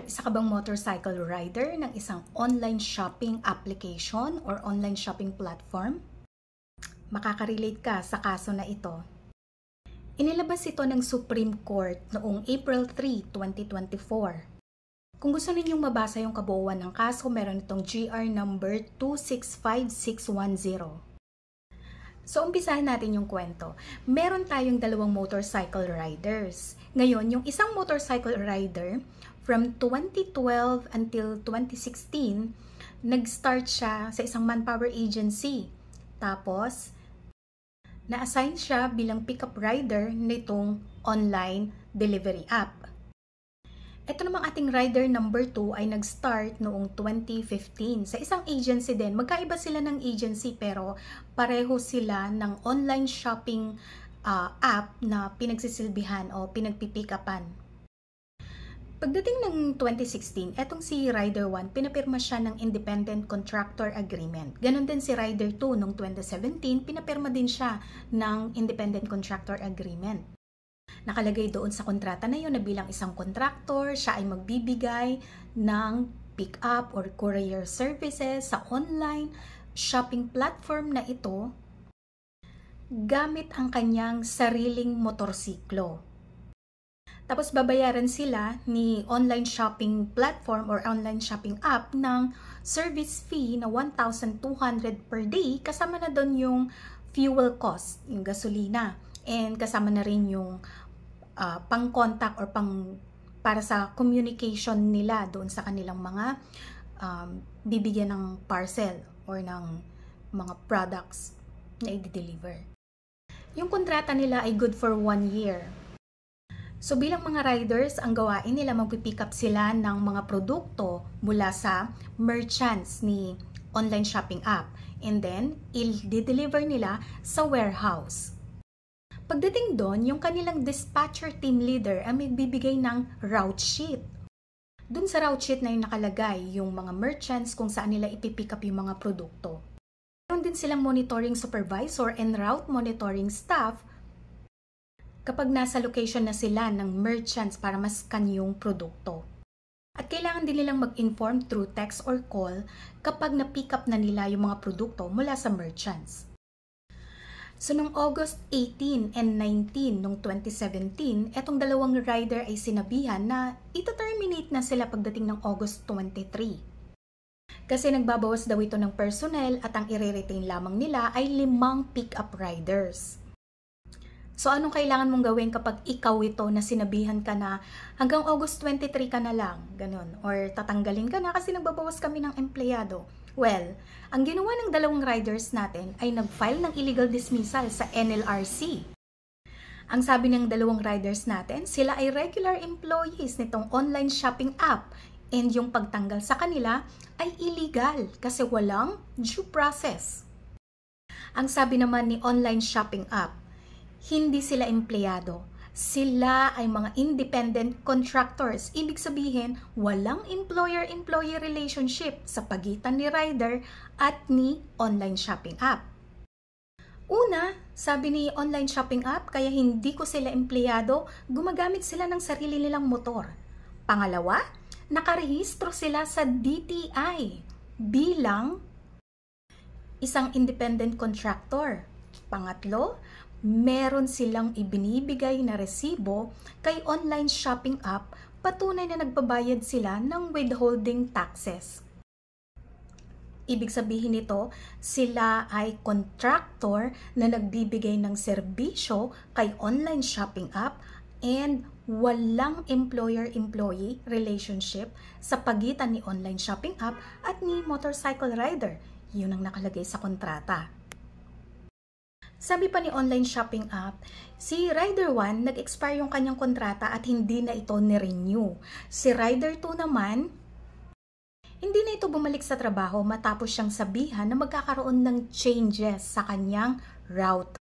Isa ka bang motorcycle rider ng isang online shopping application or online shopping platform? Makakarelate ka sa kaso na ito. Inilabas ito ng Supreme Court noong April 3, 2024. Kung gusto ninyong mabasa yung kabuuan ng kaso, meron itong GR number 265610. So, umpisahan natin yung kwento. Meron tayong dalawang motorcycle riders. Ngayon, yung isang motorcycle rider, from 2012 until 2016, nag-start siya sa isang manpower agency. Tapos, na-assign siya bilang pickup rider nitong online delivery app. Ito namang ating rider number 2 ay nag-start noong 2015 sa isang agency din. Magkaiba sila ng agency pero pareho sila ng online shopping app na pinagsisilbihan o pinagpipikapan. Pagdating ng 2016, etong si Rider 1, pinapirma siya ng Independent Contractor Agreement. Ganon din si Rider 2 noong 2017, pinapirma din siya ng Independent Contractor Agreement. Nakalagay doon sa kontrata na yun na bilang isang contractor, siya ay magbibigay ng pick-up or courier services sa online shopping platform na ito gamit ang kanyang sariling motorsiklo. Tapos babayaran sila ni online shopping platform or online shopping app ng service fee na 1,200 per day, kasama na doon yung fuel cost, yung gasolina, and kasama na rin yung pang-contact or para sa communication nila doon sa kanilang mga bibigyan ng parcel or ng mga products na i-deliver. Yung kontrata nila ay good for 1 year. So bilang mga riders, ang gawain nila, magpipick up sila ng mga produkto mula sa merchants ni online shopping app. And then, i-deliver nila sa warehouse. Pagdating doon, yung kanilang dispatcher team leader ay magbibigay ng route sheet. Doon sa route sheet na yung nakalagay yung mga merchants kung saan nila ipipick up yung mga produkto. Meron din silang monitoring supervisor and route monitoring staff kapag nasa location na sila ng merchants para ma-scan yung produkto. At kailangan din nilang mag-inform through text or call kapag na-pick up na nila yung mga produkto mula sa merchants. So, noong August 18 and 19 noong 2017, etong dalawang rider ay sinabihan na ita-terminate na sila pagdating ng August 23. Kasi nagbabawas daw ito ng personnel at ang i-retain lamang nila ay 5 pick-up riders. So, anong kailangan mong gawin kapag ikaw ito na sinabihan ka na hanggang August 23 ka na lang, ganun, or tatanggalin ka na kasi nagbabawas kami ng empleyado? Well, ang ginawa ng dalawang riders natin ay nag-file ng illegal dismissal sa NLRC. Ang sabi ng dalawang riders natin, sila ay regular employees nitong online shopping app and yung pagtanggal sa kanila ay illegal kasi walang due process. Ang sabi naman ni online shopping app, hindi sila empleyado. Sila ay mga independent contractors. Ibig sabihin, walang employer-employee relationship sa pagitan ni rider at ni online shopping app. Una, sabi ni online shopping app, kaya hindi ko sila empleyado, gumagamit sila ng sarili nilang motor. Pangalawa, nakarehistro sila sa DTI bilang isang independent contractor. Pangatlo, meron silang ibinibigay na resibo kay online shopping app, patunay na nagbabayad sila ng withholding taxes. Ibig sabihin nito, sila ay contractor na nagbibigay ng serbisyo kay online shopping app and walang employer-employee relationship sa pagitan ni online shopping app at ni motorcycle rider. Yun ang nakalagay sa kontrata. Sabi pa ni online shopping app, si Rider 1 nag-expire yung kanyang kontrata at hindi na ito ni-renew. Si Rider 2 naman, hindi na ito bumalik sa trabaho matapos siyang sabihan na magkakaroon ng changes sa kanyang route.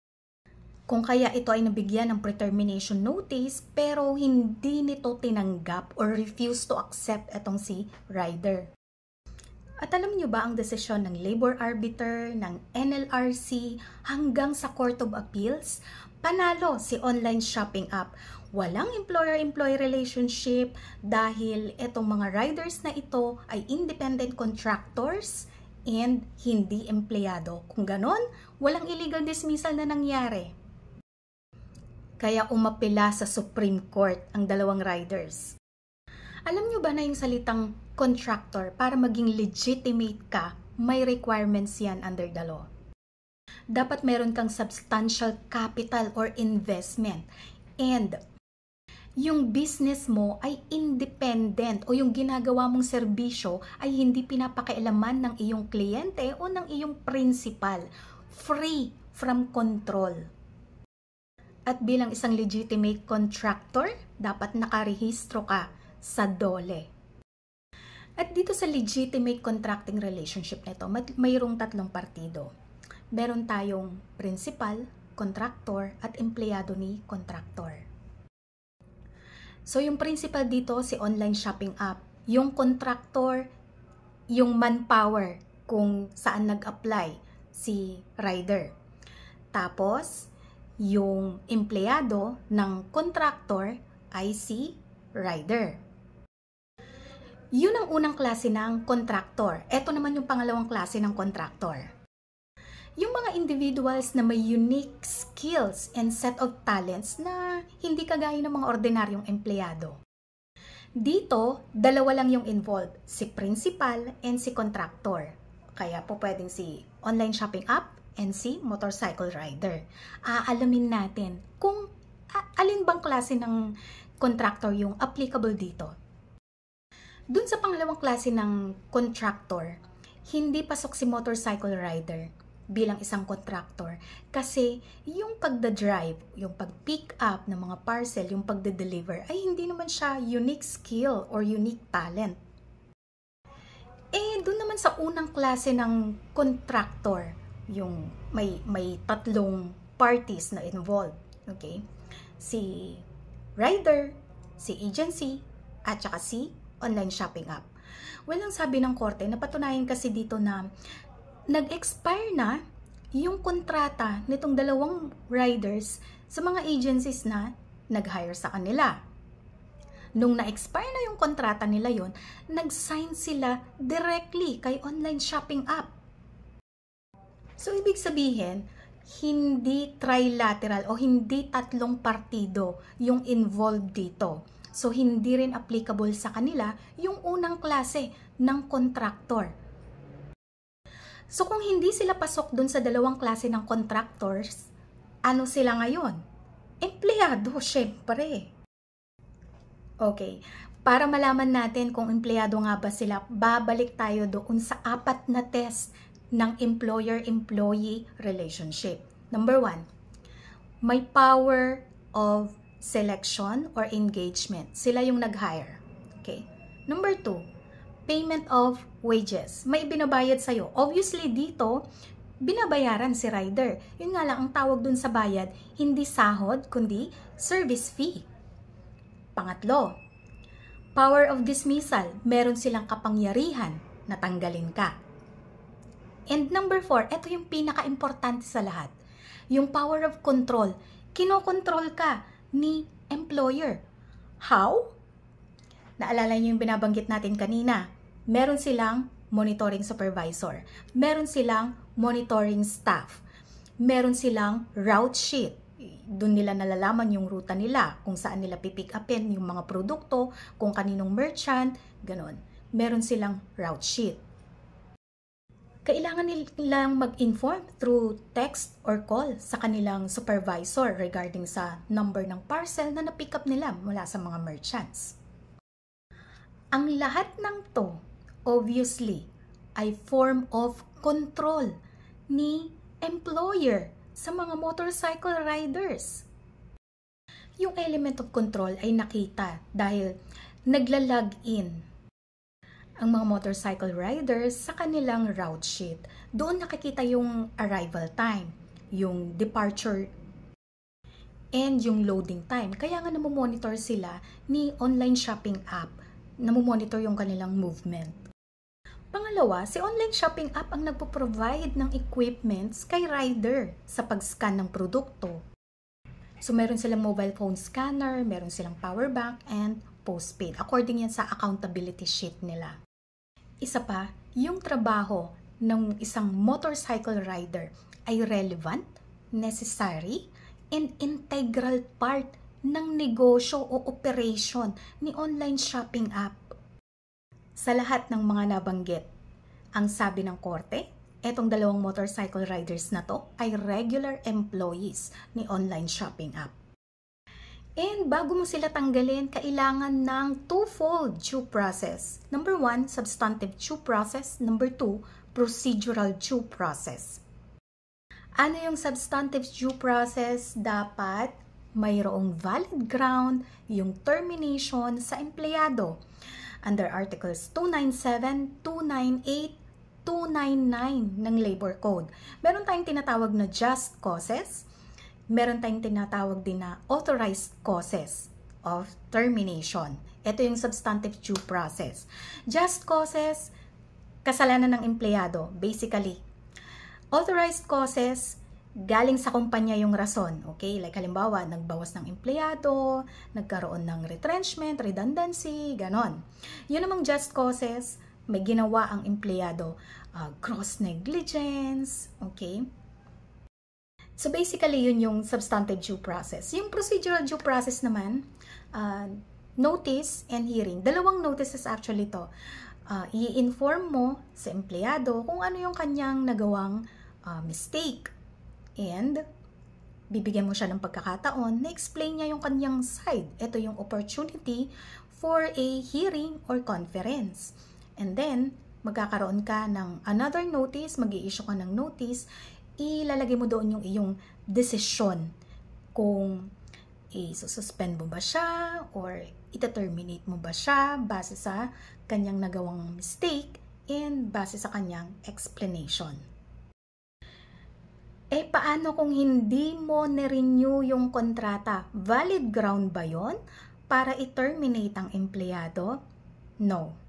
Kung kaya ito ay nabigyan ng pre-termination notice pero hindi nito tinanggap or refuse to accept itong si Rider. At alam niyo ba ang desisyon ng labor arbiter, ng NLRC hanggang sa Court of Appeals? Panalo si online shopping app. Walang employer-employee relationship dahil itong mga riders na ito ay independent contractors and hindi empleyado. Kung ganon, walang illegal dismissal na nangyari. Kaya umapela sa Supreme Court ang dalawang riders. Alam nyo ba na yung salitang contractor, para maging legitimate ka, may requirements yan under the law. Dapat meron kang substantial capital or investment. And yung business mo ay independent o yung ginagawa mong serbisyo ay hindi pinapakailaman ng iyong kliyente o ng iyong principal. Free from control. At bilang isang legitimate contractor, dapat nakarehistro ka sa DOLE. At dito sa legitimate contracting relationship nito, mayroong tatlong partido. Meron tayong principal, contractor, at empleyado ni contractor. So, yung principal dito, si online shopping app. Yung contractor, yung manpower kung saan nag-apply si rider. Tapos, yung empleyado ng contractor ay si rider. Yun ang unang klase ng contractor. Ito naman yung pangalawang klase ng contractor. Yung mga individuals na may unique skills and set of talents na hindi kagaya ng mga ordinaryong empleyado. Dito, dalawa lang yung involved, si principal and si contractor. Kaya po pwedeng si online shopping app and si motorcycle rider. Aalamin natin kung alin bang klase ng contractor yung applicable dito. Dun sa pangalawang klase ng contractor, hindi pasok si motorcycle rider bilang isang contractor kasi yung pagda-drive, yung pag-pick up ng mga parcel, yung pagda-deliver ay hindi naman siya unique skill or unique talent. Doon naman sa unang klase ng contractor, yung may tatlong parties na involved, okay? Si rider, si agency, at saka si online shopping app. Well, ang sabi ng korte, napatunayan kasi dito na nag-expire na yung kontrata nitong dalawang riders sa mga agencies na nag-hire sa kanila. Nung na-expire na yung kontrata nila yon, nag-sign sila directly kay online shopping app. So, ibig sabihin, hindi trilateral o hindi tatlong partido yung involved dito. So, hindi rin applicable sa kanila yung unang klase ng contractor. So, kung hindi sila pasok dun sa dalawang klase ng contractors, ano sila ngayon? Empleyado, syempre. Okay, para malaman natin kung empleyado nga ba sila, babalik tayo doon sa 4 na test ng employer-employee relationship. Number 1, may power of selection or engagement. Sila yung nag-hire. Okay. Number 2, payment of wages. May binabayad sa'yo. Obviously, dito, binabayaran si rider. Yun nga lang, ang tawag dun sa bayad, hindi sahod, kundi service fee. Pangatlo, power of dismissal. Meron silang kapangyarihan na tanggalin ka. And number 4, ito yung pinaka-importante sa lahat. Yung power of control. Kinokontrol ka ni employer. How? Naalala niyo yung binabanggit natin kanina. Meron silang monitoring supervisor. Meron silang monitoring staff. Meron silang route sheet. Doon nila nalalaman yung ruta nila, kung saan nila pipick upin yung mga produkto, kung kaninong merchant, ganon. Meron silang route sheet. Kailangan nilang mag-inform through text or call sa kanilang supervisor regarding sa number ng parcel na na-pick up nila mula sa mga merchants. Ang lahat ng to, obviously, ay form of control ni employer sa mga motorcycle riders. Yung element of control ay nakita dahil nagla-log-in ang mga motorcycle riders sa kanilang route sheet. Doon nakikita yung arrival time, yung departure, and yung loading time. Kaya nga namomonitor sila ni online shopping app. Namomonitor yung kanilang movement. Pangalawa, si online shopping app ang nagpo-provide ng equipments kay rider sa pag-scan ng produkto. So, meron silang mobile phone scanner, meron silang power bank, and postpaid. According yan sa accountability sheet nila. Isa pa, yung trabaho ng isang motorcycle rider ay relevant, necessary, and integral part ng negosyo o operation ni online shopping app. Sa lahat ng mga nabanggit, ang sabi ng korte, etong dalawang motorcycle riders na to ay regular employees ni online shopping app. And bago mo sila tanggalin, kailangan ng twofold due process. Number 1, substantive due process. Number 2, procedural due process. Ano yung substantive due process? Dapat mayroong valid ground yung termination sa empleyado. Under Articles 297, 298, 299 ng Labor Code. Meron tayong tinatawag na just causes. Meron tayong tinatawag din na authorized causes of termination. Ito yung substantive due process. Just causes, kasalanan ng empleyado, basically. Authorized causes, galing sa kumpanya yung rason. Okay? Like halimbawa, nagbawas ng empleyado, nagkaroon ng retrenchment, redundancy, ganon. Yun namang just causes, may ginawa ang empleyado, gross negligence, okay? So basically, yun yung substantive due process. Yung procedural due process naman, notice and hearing. Dalawang notices actually to. I-inform mo sa empleyado kung ano yung kanyang nagawang mistake. And bibigyan mo siya ng pagkakataon na explain niya yung kanyang side. Ito yung opportunity for a hearing or conference. And then, magkakaroon ka ng another notice, mag-i-issue ka ng notice, ilalagay mo doon yung iyong desisyon kung i-suspend mo ba siya or ita-terminate mo ba siya base sa kanyang nagawang mistake and base sa kanyang explanation. Paano kung hindi mo na-renew yung kontrata? Valid ground ba yon para i-terminate ang empleyado? No.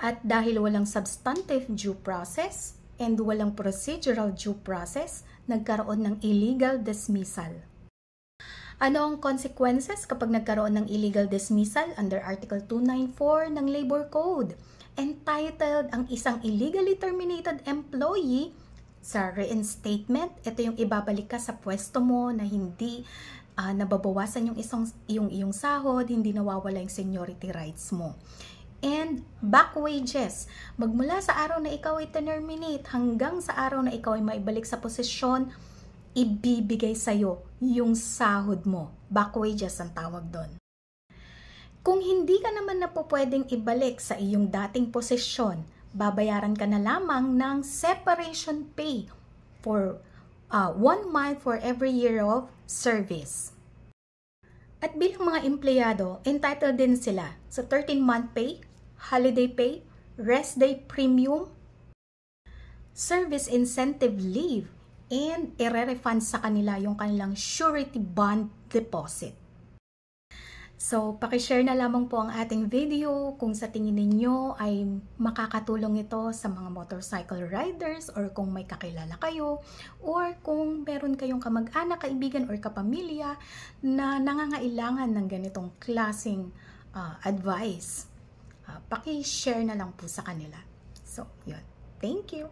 At dahil walang substantive due process and walang procedural due process, nagkaroon ng illegal dismissal. Ano ang consequences kapag nagkaroon ng illegal dismissal under Article 294 ng Labor Code? Entitled ang isang illegally terminated employee sa reinstatement. Ito yung ibabalik ka sa pwesto mo na hindi nababawasan yung iyong sahod, hindi nawawala yung seniority rights mo. And back wages, magmula sa araw na ikaw ay terminate hanggang sa araw na ikaw ay maibalik sa posisyon, ibibigay sa'yo yung sahod mo. Back wages ang tawag doon. Kung hindi ka naman na po pwedeng ibalik sa iyong dating posisyon, babayaran ka na lamang ng separation pay for 1 month for every year of service. At bilang mga empleyado, entitled din sila sa 13-month pay, holiday pay, rest day premium, service incentive leave, and i-refund sa kanila yung kanilang surety bond deposit. So, pakishare na lamang po ang ating video kung sa tingin ninyo ay makakatulong ito sa mga motorcycle riders or kung may kakilala kayo or kung meron kayong kamag-anak, kaibigan or kapamilya na nangangailangan ng ganitong klaseng advice. Pakishare na lang po sa kanila. So, yun. Thank you!